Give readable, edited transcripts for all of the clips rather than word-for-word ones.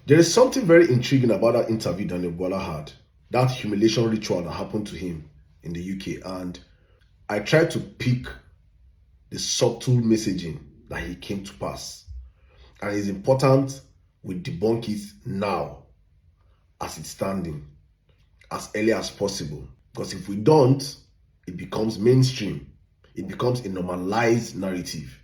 There is something very intriguing about that interview Daniel Bwala had, that humiliation ritual that happened to him in the UK. And I tried to pick the subtle messaging that he came to pass. And it's important we debunk it now, as it's standing, as early as possible. Because if we don't, it becomes mainstream. It becomes a normalized narrative.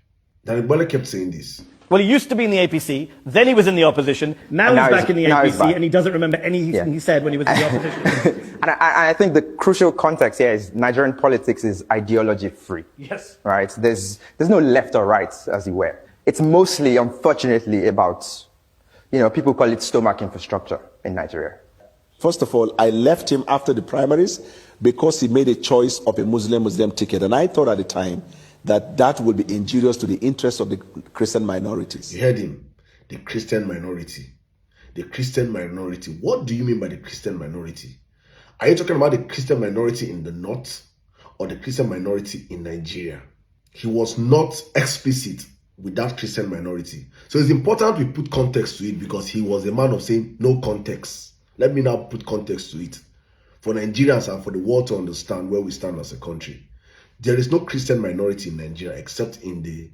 Daniel Bwala kept saying this. Well, he used to be in the APC, then he was in the opposition, now he's back in the APC, and he doesn't remember anything he said when he was in the opposition. And I think the crucial context here is Nigerian politics is ideology free. Yes. Right? There's no left or right, as it were. It's mostly, unfortunately, about, people call it stomach infrastructure in Nigeria. First of all, I left him after the primaries because he made a choice of a Muslim ticket. And I thought at the time that would be injurious to the interests of the Christian minorities. You heard him. The Christian minority. The Christian minority. What do you mean by the Christian minority? Are you talking about the Christian minority in the north or the Christian minority in Nigeria? He was not explicit with that Christian minority. So it's important we put context to it, because he was a man of saying no context. Let me now put context to it for Nigerians and for the world to understand where we stand as a country. There is no Christian minority in Nigeria except in the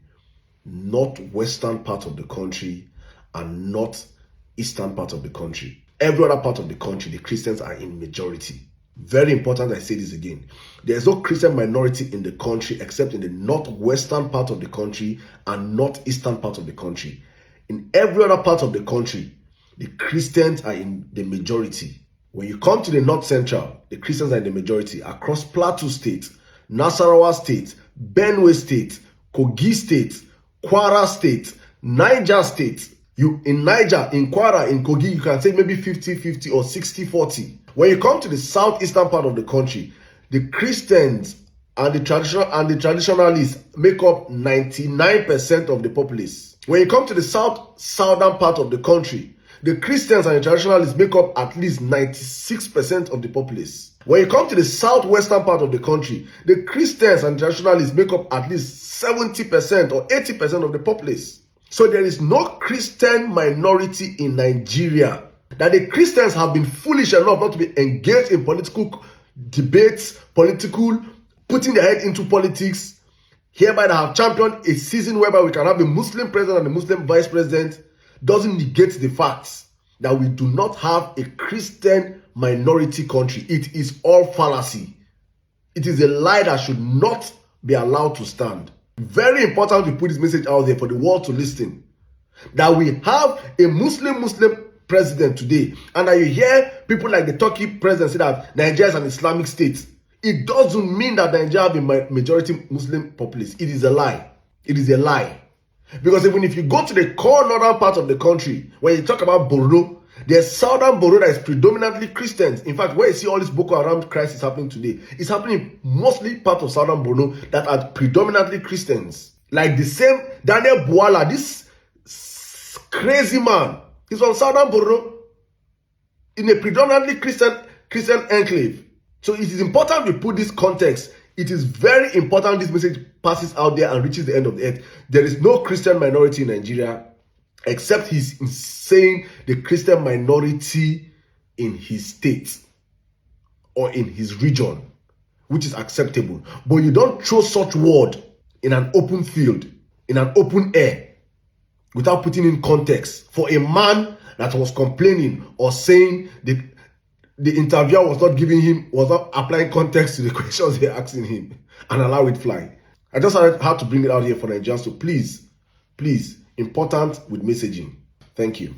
northwestern part of the country and northeastern part of the country. Every other part of the country, the Christians are in majority. Very important, I say this again. There is no Christian minority in the country except in the northwestern part of the country and northeastern part of the country. In every other part of the country, the Christians are in the majority. When you come to the north central, the Christians are in the majority. Across Plateau State, Nasarawa State, Benue State, Kogi State, Kwara State, Niger State. In Niger, in Kwara, in Kogi, you can say maybe 50-50 or 60-40. When you come to the southeastern part of the country, the Christians and the traditionalists make up 99% of the populace. When you come to the southern part of the country, the Christians and the traditionalists make up at least 96% of the populace. When you come to the southwestern part of the country, the Christians and traditionalists make up at least 70% or 80% of the populace. So there is no Christian minority in Nigeria. That the Christians have been foolish enough not to be engaged in political debates, putting their head into politics, hereby they have championed a season whereby we can have a Muslim president and a Muslim vice president, doesn't negate the facts that we do not have a Christian minority country. It is all fallacy. It is a lie that should not be allowed to stand. Very important to put this message out there for the world to listen. That we have a Muslim president today, and that you hear people like the Turkey president say that Nigeria is an Islamic state. It doesn't mean that Nigeria has a majority Muslim populace. It is a lie. It is a lie. Because even if you go to the core northern part of the country, when you talk about Borno, there's southern Borno that is predominantly Christians. In fact, where you see all this Boko Haram crisis happening today, it's happening mostly part of southern Borno that are predominantly Christians. Like the same Daniel Bwala, this crazy man, he's from southern Borno in a predominantly Christian enclave. So it is important we put this context. It is very important this message passes out there and reaches the end of the earth. There is no Christian minority in Nigeria except he's saying the Christian minority in his state or in his region, which is acceptable. But you don't throw such word in an open field, in an open air, without putting in context for a man that was complaining or saying the interviewer was not applying context to the questions they're asking him, and allow it fly. I just had to bring it out here for Nigerians. So please, important with messaging. Thank you.